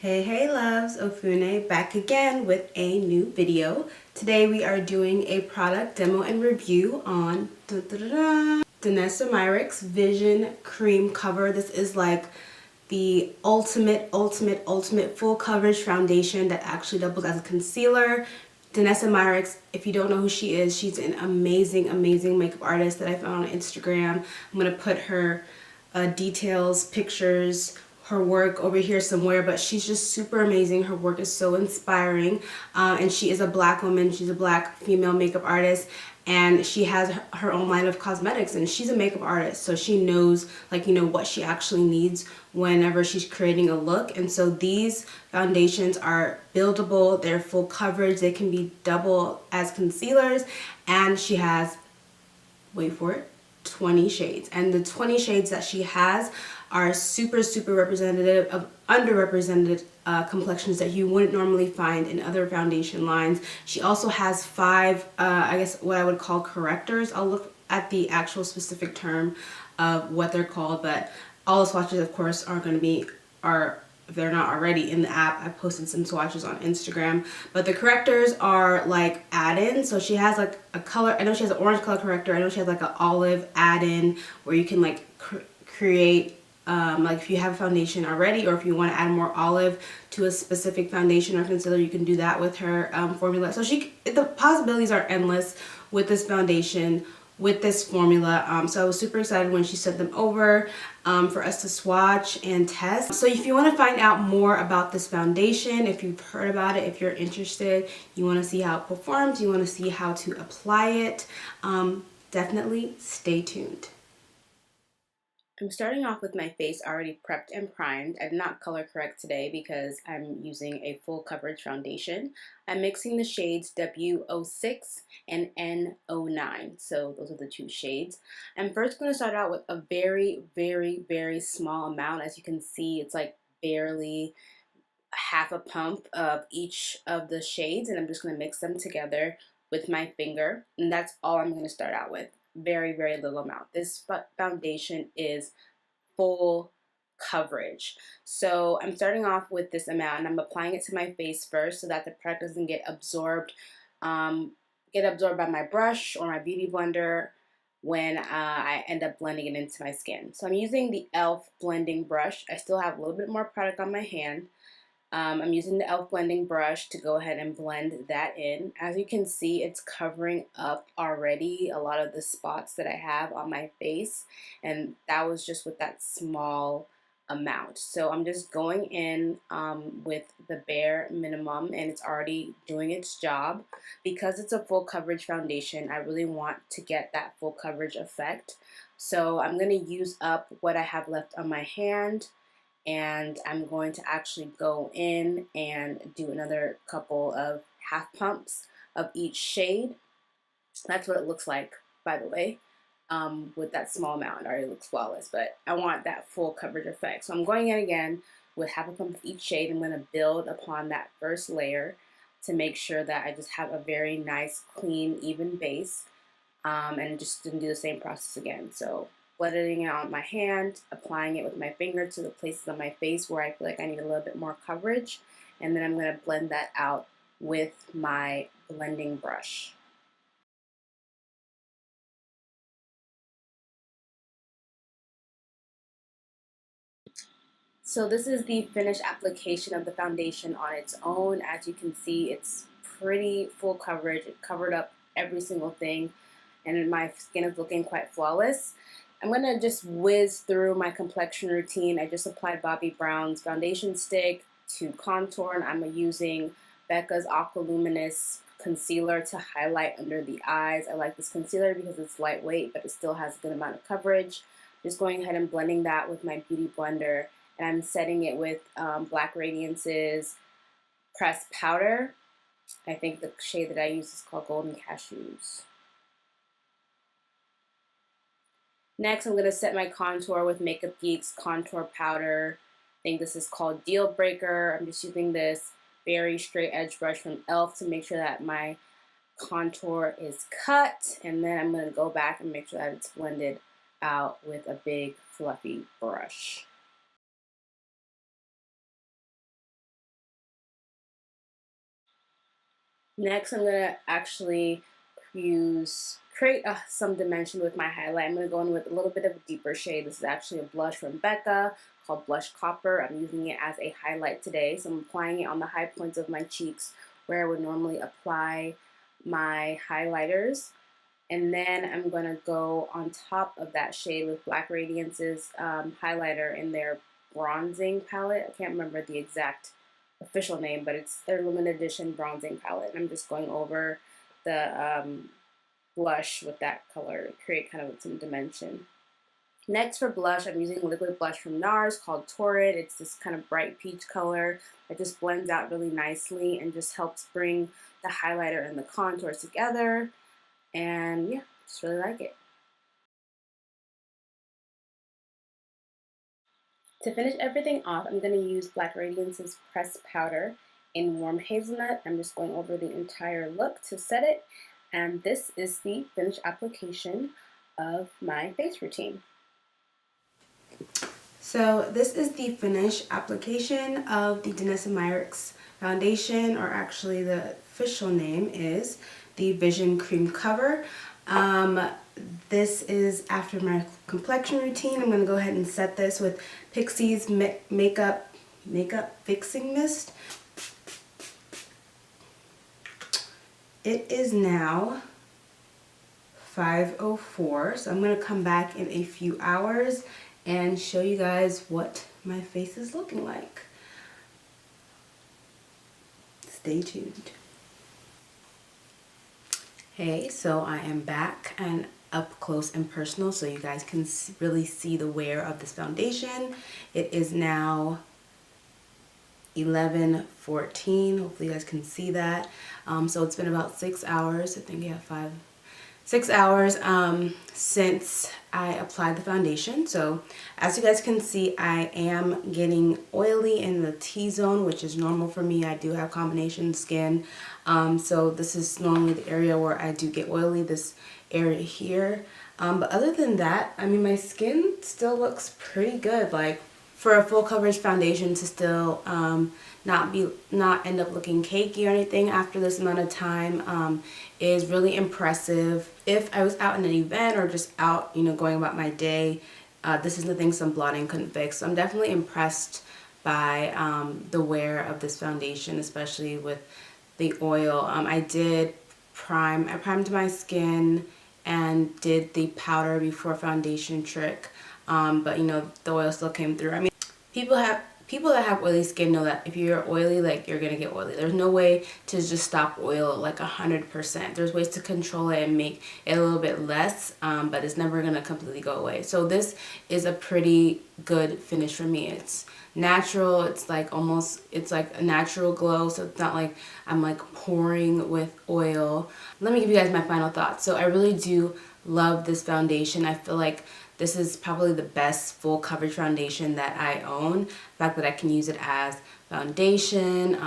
Hey loves, Ofune back again with a new video. Today we are doing a product demo and review on Danessa Myricks Vision Cream Cover. This is like the ultimate full coverage foundation that actually doubles as a concealer. Danessa Myricks, if you don't know who she is, she's an amazing makeup artist that I found on Instagram. I'm gonna put her details, pictures, her work over here somewhere, but she's just super amazing. Her work is so inspiring, and she is a black woman. She's a black female makeup artist, and she has her own line of cosmetics, and she's a makeup artist, so she knows, like, you know, what she actually needs whenever she's creating a look. And so these foundations are buildable, they're full coverage, they can be double as concealers, and she has, wait for it, 20 shades. And the 20 shades that she has are super representative of underrepresented complexions that you wouldn't normally find in other foundation lines. She also has 5, I guess what I would call correctors. I'll look at the actual specific term of what they're called, but all the swatches, of course, are going to be, if they're not already in the app, I posted some swatches on Instagram. But the correctors are like add-ins. So she has like a color, I know she has an orange color corrector. I know she has like an olive add-in where you can like create, like if you have a foundation already, or if you want to add more olive to a specific foundation or concealer, you can do that with her formula. So the possibilities are endless with this foundation, with this formula. So I was super excited when she sent them over for us to swatch and test. So if you want to find out more about this foundation, if you've heard about it, if you're interested, you want to see how it performs, you want to see how to apply it, definitely stay tuned. I'm starting off with my face already prepped and primed. I did not color correct today because I'm using a full coverage foundation. I'm mixing the shades W06 and N09. So those are the 2 shades. I'm first going to start out with a very small amount. As you can see, it's like barely half a pump of each of the shades, and I'm just going to mix them together with my finger, and that's all I'm going to start out with. Very little amount. This foundation is full coverage. So I'm starting off with this amount, and I'm applying it to my face first so that the product doesn't get absorbed by my brush or my beauty blender when I end up blending it into my skin. So I'm using the e.l.f. blending brush. I still have a little bit more product on my hand. I'm using the e.l.f. blending brush to go ahead and blend that in. As you can see, it's covering up already a lot of the spots that I have on my face, and that was just with that small amount. So I'm just going in with the bare minimum, and it's already doing its job. Because it's a full coverage foundation, I really want to get that full coverage effect. So I'm going to use up what I have left on my hand, and I'm going to actually go in and do another couple of half pumps of each shade. That's what it looks like, by the way, with that small amount. It already looks flawless, but I want that full coverage effect. So I'm going in again with half a pump of each shade. I'm going to build upon that first layer to make sure that I just have a very nice, clean, even base, and just didn't do the same process again. So blending it on my hand, applying it with my finger to the places on my face where I feel like I need a little bit more coverage, and then I'm going to blend that out with my blending brush. So this is the finished application of the foundation on its own. As you can see, it's pretty full coverage. It covered up every single thing, and my skin is looking quite flawless. I'm going to just whiz through my complexion routine. I just applied Bobbi Brown's foundation stick to contour, and I'm using Becca's Aqua Luminous concealer to highlight under the eyes. I like this concealer because it's lightweight, but it still has a good amount of coverage. Just going ahead and blending that with my beauty blender, and I'm setting it with Black Radiance's pressed powder. I think the shade that I use is called Golden Cashews. Next, I'm going to set my contour with Makeup Geek's contour powder. I think this is called Deal Breaker. I'm just using this very straight edge brush from e.l.f. to make sure that my contour is cut. And then I'm going to go back and make sure that it's blended out with a big fluffy brush. Next, I'm going to actually create some dimension with my highlight. I'm going to go in with a little bit of a deeper shade. This is actually a blush from Becca called Blush Copper. I'm using it as a highlight today. So I'm applying it on the high points of my cheeks where I would normally apply my highlighters. And then I'm going to go on top of that shade with Black Radiance's highlighter in their bronzing palette. I can't remember the exact official name, but it's their limited edition bronzing palette. And I'm just going over the blush with that color to create kind of some dimension. Next for blush, I'm using a liquid blush from NARS called Torrid. It's this kind of bright peach color that just blends out really nicely and just helps bring the highlighter and the contours together. And yeah, just really like it. To finish everything off, I'm going to use Black Radiance's pressed powder in Warm Hazelnut. I'm just going over the entire look to set it. And this is the finished application of my face routine. So this is the finished application of the Danessa Myricks foundation, or actually the official name is the Vision Cream Cover. This is after my complexion routine. I'm going to go ahead and set this with Pixie's Makeup Fixing Mist. It is now 5:04, so I'm going to come back in a few hours and show you guys what my face is looking like. Stay tuned. Hey, so I am back and up close and personal so you guys can really see the wear of this foundation. It is now 11:14. Hopefully you guys can see that. So it's been about 6 hours. I think, yeah, 6 hours since I applied the foundation. So as you guys can see, I am getting oily in the T-zone, which is normal for me. I do have combination skin. So this is normally the area where I do get oily, this area here. But other than that, I mean, my skin still looks pretty good. Like, for a full coverage foundation to still not end up looking cakey or anything after this amount of time is really impressive. If I was out in an event or just out, you know, going about my day, this is the thing some blotting couldn't fix. So I'm definitely impressed by the wear of this foundation, especially with the oil. I primed my skin and did the powder before foundation trick. But you know, the oil still came through. I mean, people that have oily skin know that if you're oily, like, you're gonna get oily. There's no way to just stop oil like 100%. There's ways to control it and make it a little bit less, but it's never gonna completely go away. So this is a pretty good finish for me. It's natural. It's like a natural glow. So it's not like I'm like pouring with oil. Let me give you guys my final thoughts. So I really do love this foundation. I feel like this is probably the best full coverage foundation that I own. The fact that I can use it as foundation,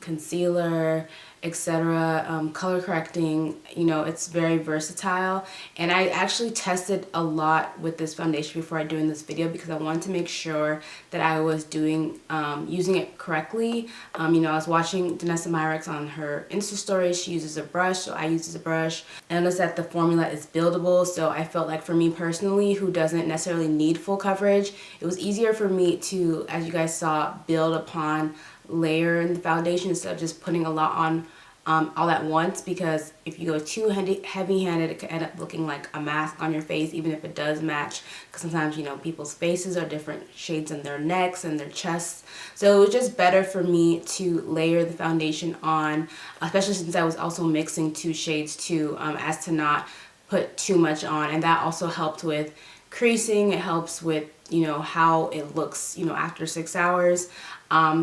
concealer, etc., color correcting, you know, it's very versatile. And I actually tested a lot with this foundation before doing this video because I wanted to make sure that I was using it correctly. You know, I was watching Danessa Myricks on her Insta story. She uses a brush, so I use a brush. And I noticed that the formula is buildable, so I felt like for me personally, who doesn't necessarily need full coverage, it was easier for me to, as you guys saw, build upon layer in the foundation instead of just putting a lot on all at once, because if you go too heavy-handed, it could end up looking like a mask on your face, even if it does match, because sometimes, you know, people's faces are different shades in their necks and their chests. So it was just better for me to layer the foundation on, especially since I was also mixing two shades too, as to not put too much on. And that also helped with creasing. It helps with, you know, how it looks, you know, after 6 hours.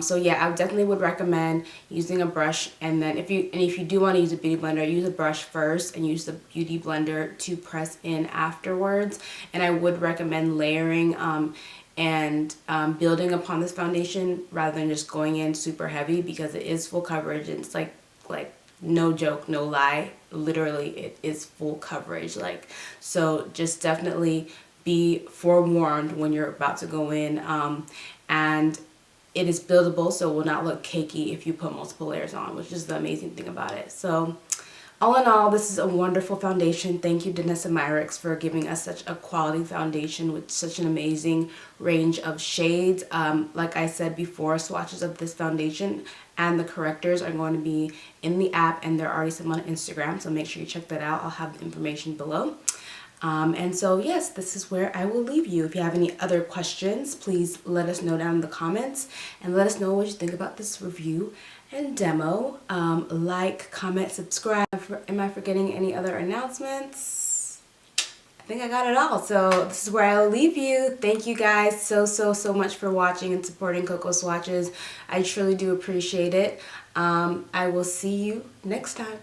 So yeah, I definitely would recommend using a brush, and then if you do want to use a beauty blender, use a brush first and use the beauty blender to press in afterwards. And I would recommend layering and building upon this foundation rather than just going in super heavy, because it is full coverage and it's like no joke, no lie, literally it is full coverage. Like, so just definitely be forewarned when you're about to go in. And it is buildable, so it will not look cakey if you put multiple layers on, which is the amazing thing about it. So all in all, this is a wonderful foundation. Thank you, Danessa Myricks, for giving us such a quality foundation with such an amazing range of shades. Like I said before, swatches of this foundation and the correctors are going to be in the app, and there are already some on Instagram, so make sure you check that out. I'll have the information below. And so yes, this is where I will leave you. If you have any other questions, please let us know down in the comments and let us know what you think about this review and demo. Like, comment, subscribe. Am I forgetting any other announcements? I think I got it all. So this is where I'll leave you. Thank you guys so much for watching and supporting Coco Swatches. I truly do appreciate it. I will see you next time.